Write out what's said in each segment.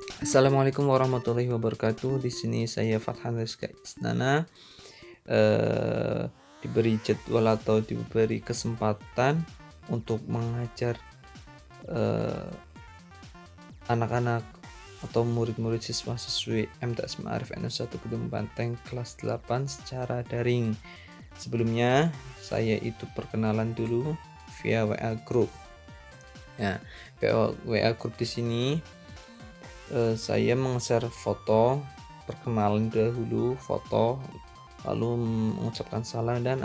Assalamualaikum warahmatullahi wabarakatuh. Di sini saya Fathan Rizka Isnana, eh, diberi jadwal atau diberi kesempatan untuk mengajar eh, anak-anak atau murid-murid siswa-siswi MTS Ma'arif NU1 Kedung Banteng kelas 8 secara daring. Sebelumnya saya itu perkenalan dulu via WA Group. Ya, WA Group di sini saya meng-share foto perkenalan dahulu, foto, lalu mengucapkan salam dan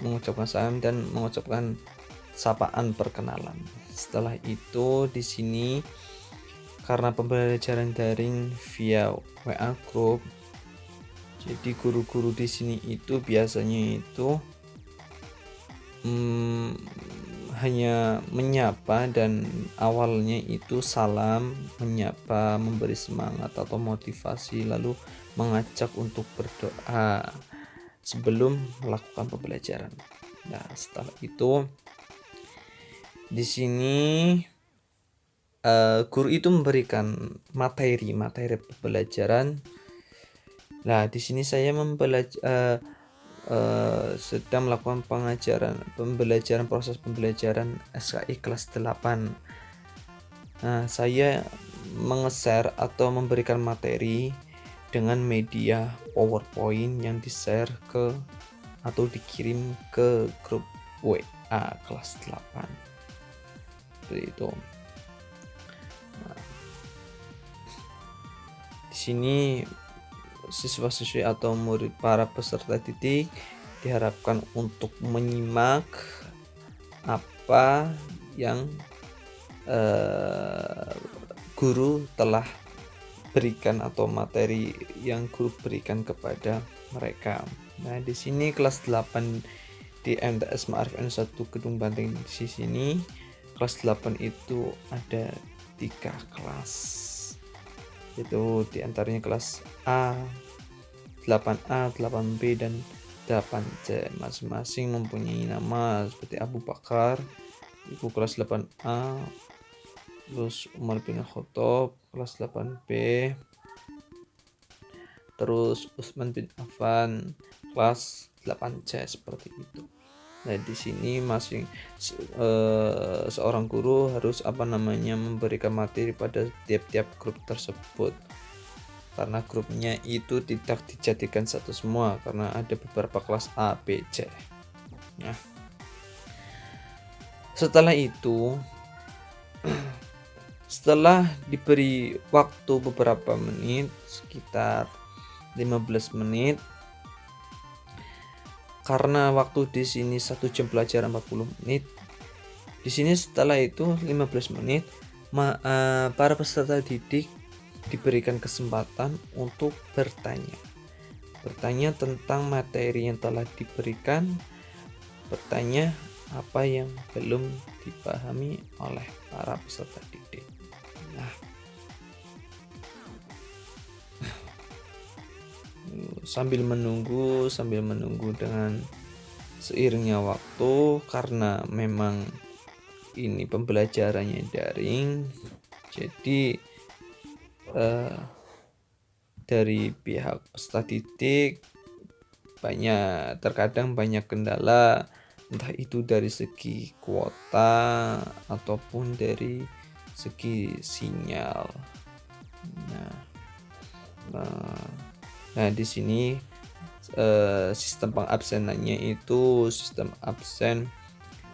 mengucapkan salam dan mengucapkan sapaan perkenalan. Setelah itu di sini karena pembelajaran daring via WA Group, jadi guru-guru di sini itu biasanya itu hanya menyapa, dan awalnya itu salam, menyapa, memberi semangat atau motivasi, lalu mengajak untuk berdoa sebelum melakukan pembelajaran. Nah, setelah itu di sini guru itu memberikan materi pembelajaran. Nah, di sini saya sedang melakukan proses pembelajaran SKI kelas 8. Nah, saya meng-share atau memberikan materi dengan media PowerPoint yang di-share ke atau dikirim ke grup WA kelas 8. Seperti itu. Nah, di sini siswa-siswi atau murid para peserta didik diharapkan untuk menyimak apa yang guru telah berikan atau materi yang guru berikan kepada mereka. Nah, di sini kelas 8 di MTS Ma'arif N1 Kedung Banteng. Di sini kelas 8 itu ada 3 kelas. Itu diantaranya kelas A, 8A, 8B, dan 8C. Masing-masing mempunyai nama seperti Abu Bakar, itu kelas 8A, terus Umar bin Khattab kelas 8B, terus Utsman bin Affan kelas 8C, seperti itu. Nah, di sini seorang guru harus memberikan materi pada tiap-tiap grup tersebut, karena grupnya itu tidak dijadikan satu semua karena ada beberapa kelas A, B, C. Nah, setelah itu setelah diberi waktu beberapa menit, sekitar 15 menit, karena waktu di sini 1 jam pelajaran 40 menit. Di sini setelah itu 15 menit para peserta didik diberikan kesempatan untuk bertanya tentang materi yang telah diberikan, bertanya apa yang belum dipahami oleh para peserta didik. Nah, sambil menunggu dengan seiringnya waktu, karena memang ini pembelajarannya daring, jadi dari pihak peserta didik terkadang banyak kendala, entah itu dari segi kuota ataupun dari segi sinyal. Nah, di sini sistem absen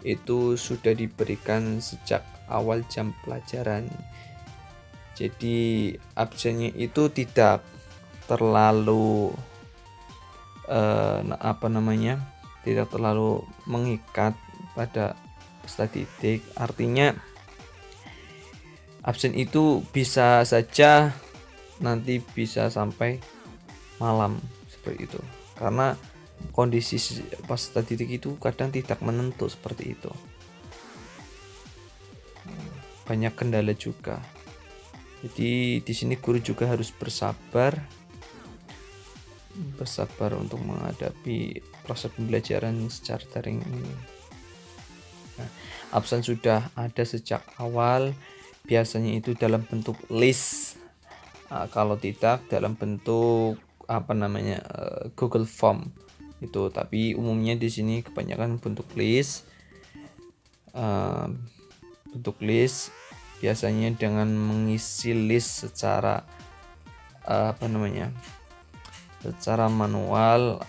itu sudah diberikan sejak awal jam pelajaran. Jadi absennya itu tidak terlalu tidak terlalu mengikat pada peserta didik. Artinya absen itu bisa saja nanti bisa sampai malam, seperti itu, karena kondisi peserta didik itu kadang tidak menentu, seperti itu. Banyak kendala juga. Jadi di sini guru juga harus bersabar untuk menghadapi proses pembelajaran secara daring ini. Nah, absen sudah ada sejak awal, biasanya itu dalam bentuk list. Kalau tidak dalam bentuk Google Form itu, tapi umumnya di sini kebanyakan bentuk list. Bentuk list biasanya dengan mengisi list secara secara manual.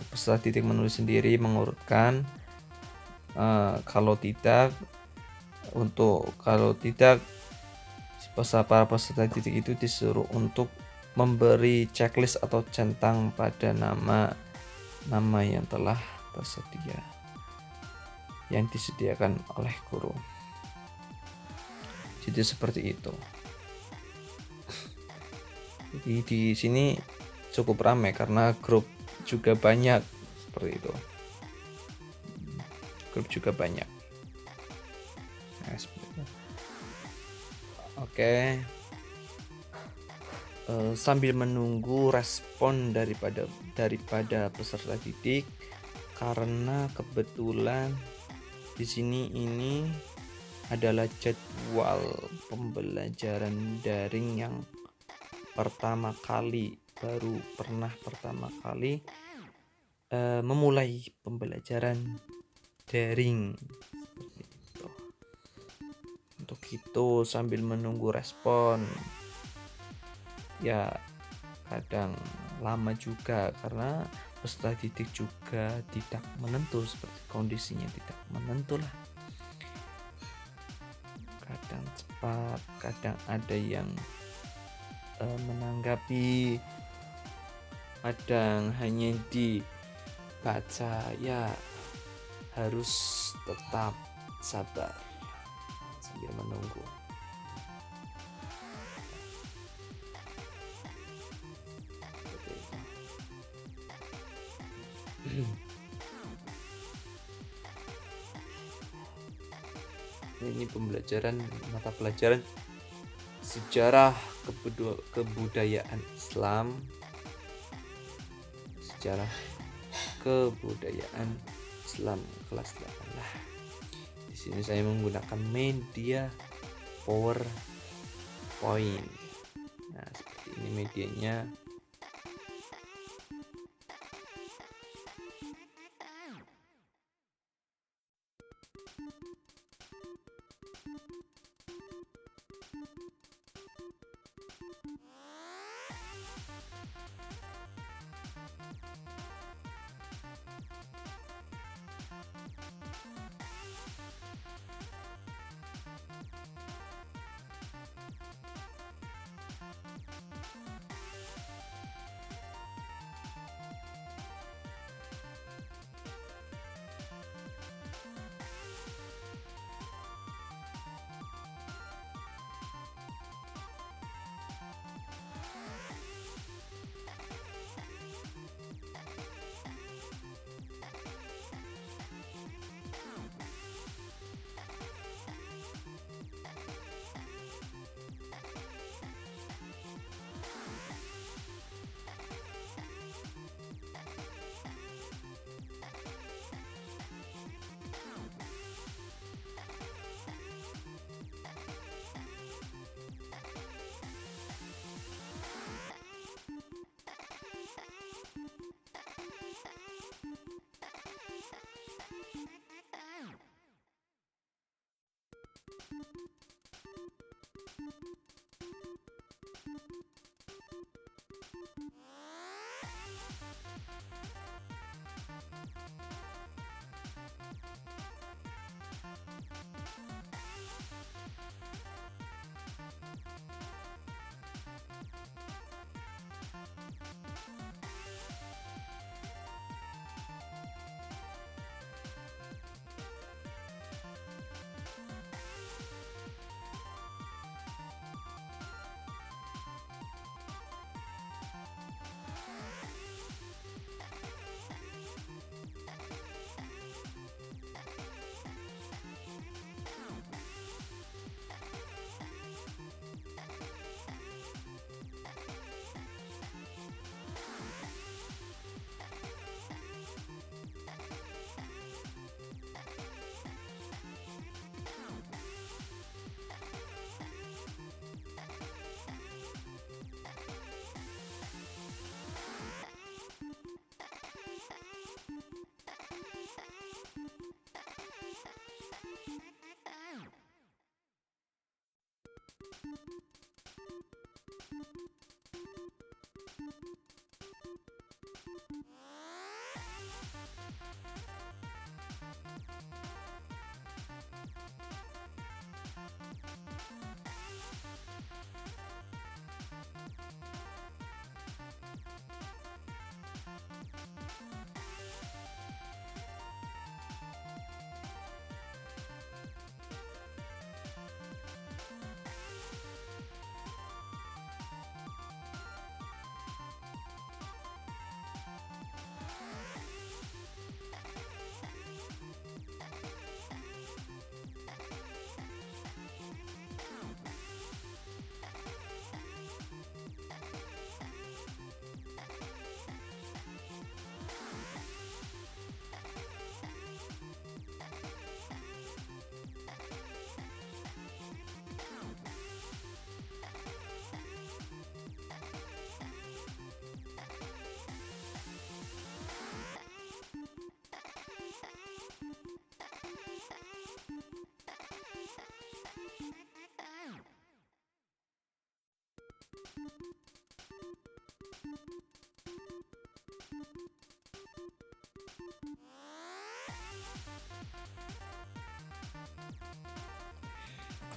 Peserta didik menulis sendiri, mengurutkan. Kalau tidak para peserta didik itu disuruh untuk memberi checklist atau centang pada nama yang telah tersedia, yang disediakan oleh guru. Jadi seperti itu. Jadi di sini cukup ramai karena grup juga banyak, seperti itu. Grup juga banyak. Nah, oke. Sambil menunggu respon daripada peserta didik, karena kebetulan di sini ini adalah jadwal pembelajaran daring yang pertama kali memulai pembelajaran daring. Untuk itu sambil menunggu respon, ya kadang lama juga karena peserta didik juga tidak menentu, seperti kondisinya tidak menentu lah. Kadang cepat, kadang ada yang menanggapi, kadang hanya dibaca. Ya harus tetap sabar sambil menunggu. Ini pembelajaran mata pelajaran sejarah kebudayaan Islam. Sejarah kebudayaan Islam kelas 8 lah. Di sini saya menggunakan media PowerPoint. Nah, seperti ini medianya.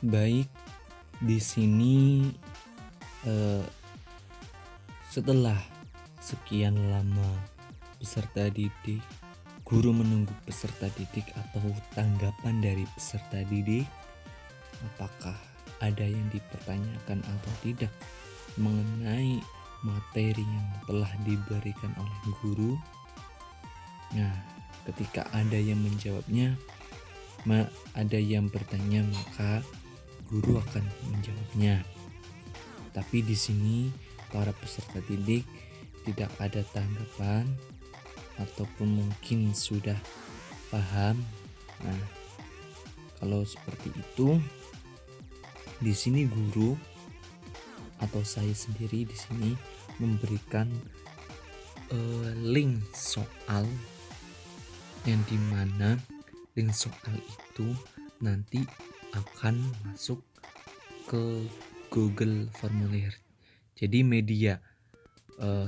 Baik, di sini setelah sekian lama peserta didik, guru menunggu peserta didik atau tanggapan dari peserta didik, apakah ada yang dipertanyakan atau tidak mengenai materi yang telah diberikan oleh guru. Nah, ketika ada yang menjawabnya, ada yang bertanya, maka guru akan menjawabnya. Tapi di sini para peserta didik tidak ada tanggapan ataupun mungkin sudah paham. Nah, kalau seperti itu, di sini guru atau saya sendiri di sini memberikan link soal yang dimana link soal itu nanti akan masuk ke Google Formulir. Jadi media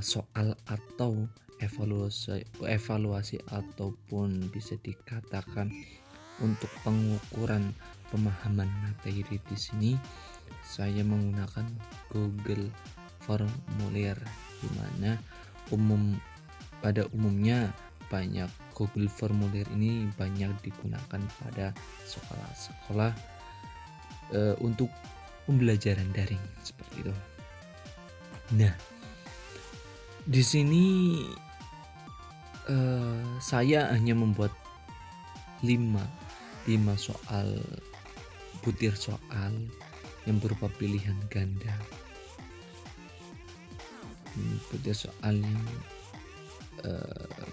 soal atau evaluasi ataupun bisa dikatakan untuk pengukuran pemahaman materi di sini saya menggunakan Google Formulir, di mana pada umumnya banyak Google Formulir ini banyak digunakan pada sekolah-sekolah untuk pembelajaran daring seperti itu. Nah, di sini saya hanya membuat 5 soal butir soal yang berupa pilihan ganda. Butir soal yang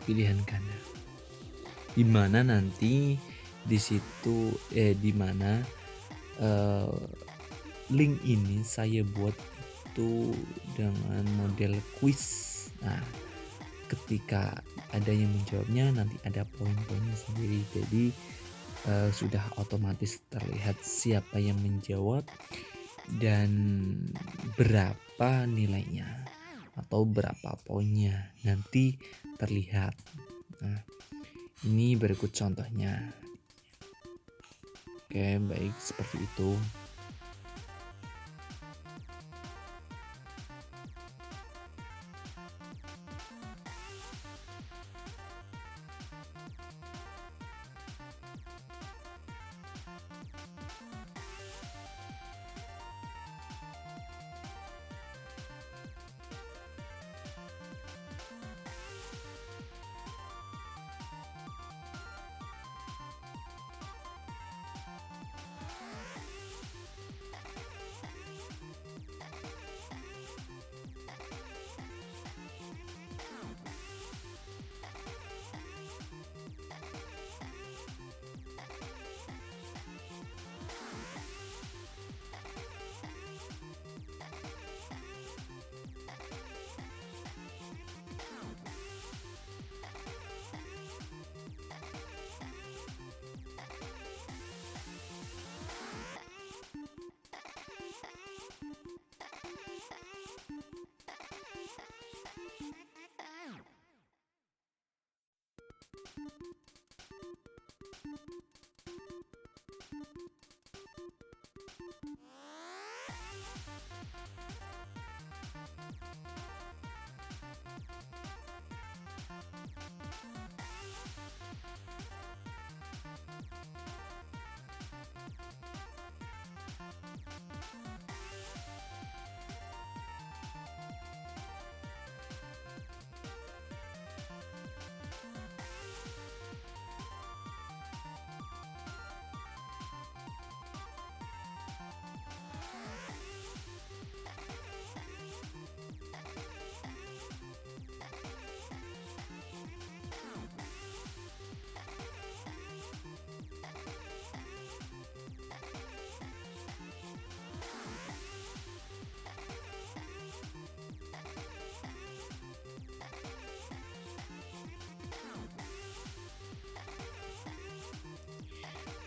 pilihan ganda, di mana nanti di situ di mana link ini saya buat itu dengan model quiz. Nah, ketika ada yang menjawabnya nanti ada poin-poinnya sendiri, jadi sudah otomatis terlihat siapa yang menjawab dan berapa nilainya atau berapa poinnya nanti terlihat. Nah, ini berikut contohnya. Oke, baik, seperti itu.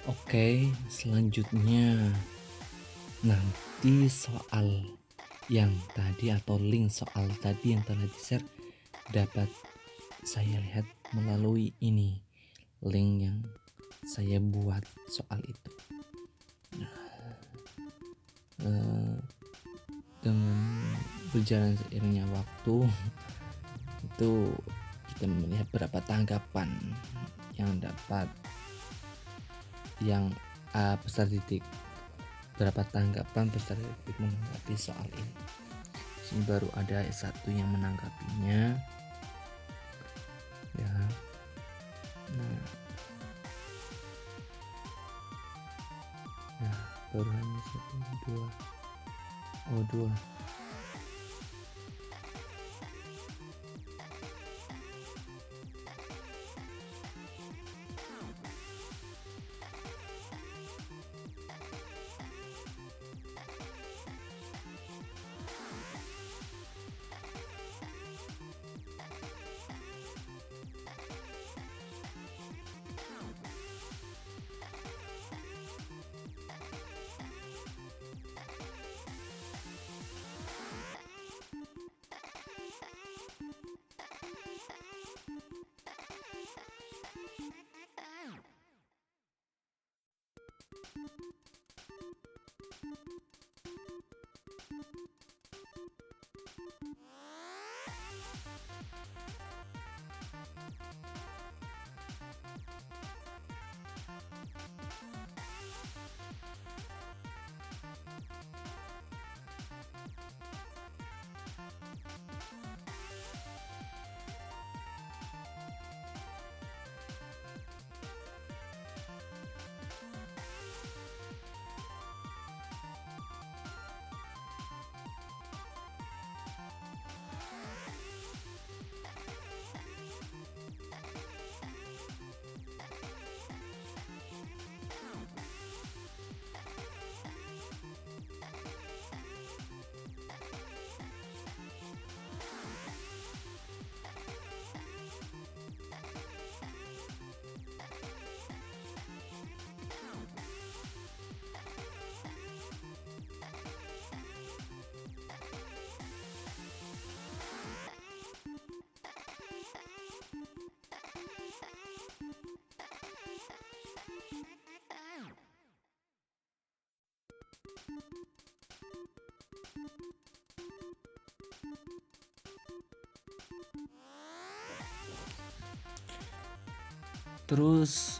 Oke, selanjutnya nanti soal yang tadi atau link soal tadi yang telah di-share dapat saya lihat melalui ini link yang saya buat soal itu. Dengan berjalan seiringnya waktu itu kita melihat berapa tanggapan yang dapat peserta didik, berapa tanggapan peserta didik menanggapi soal ini. Sini baru ada satu yang menanggapinya ya. Nah, baru hanya dua. Terus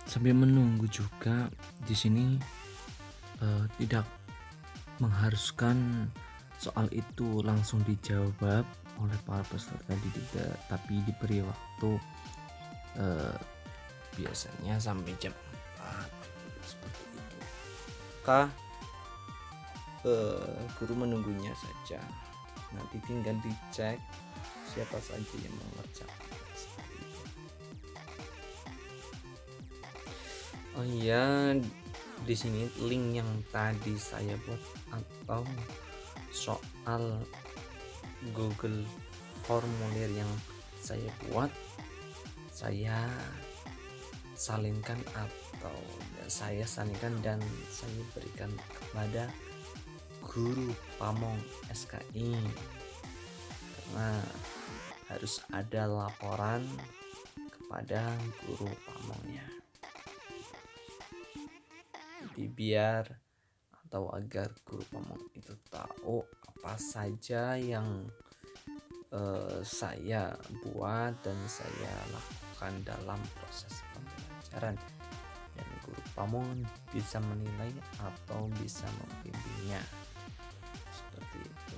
sambil menunggu juga di sini tidak mengharuskan soal itu langsung dijawab oleh para peserta didik, tapi diberi waktu biasanya sampai jam 4 seperti itu. Maka guru menunggunya saja. Nanti tinggal dicek siapa saja yang mengerjakan. Oh iya, di sini link yang tadi saya buat atau soal Google formulir yang saya buat, saya salinkan dan saya berikan kepada guru Pamong SKI, karena harus ada laporan kepada guru Pamongnya. Jadi biar atau agar guru Pamong itu tahu apa saja yang saya buat dan saya lakukan dalam proses pembelajaran, dan guru pamun bisa menilai atau bisa membimbingnya. Seperti itu.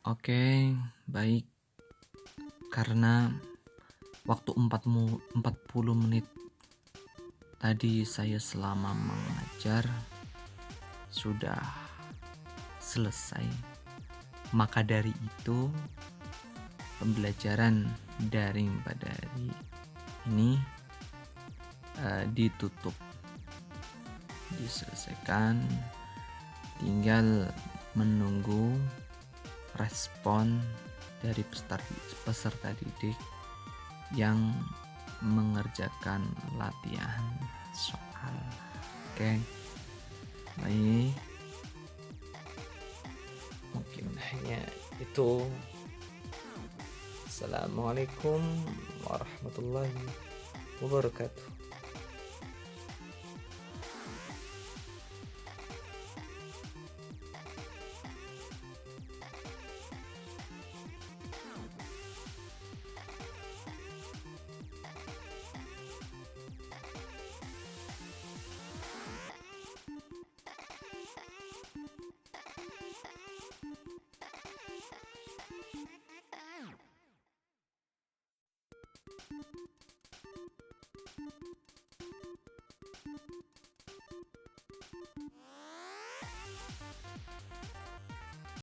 Oke, baik. Karena waktu 40 menit tadi saya selama mengajar sudah selesai. Maka dari itu pembelajaran daring pada hari ini ditutup, diselesaikan. Tinggal menunggu respon dari peserta didik yang mengerjakan latihan soal. Oke, baik. Mungkin hanya itu. Assalamualaikum warahmatullahi wabarakatuh.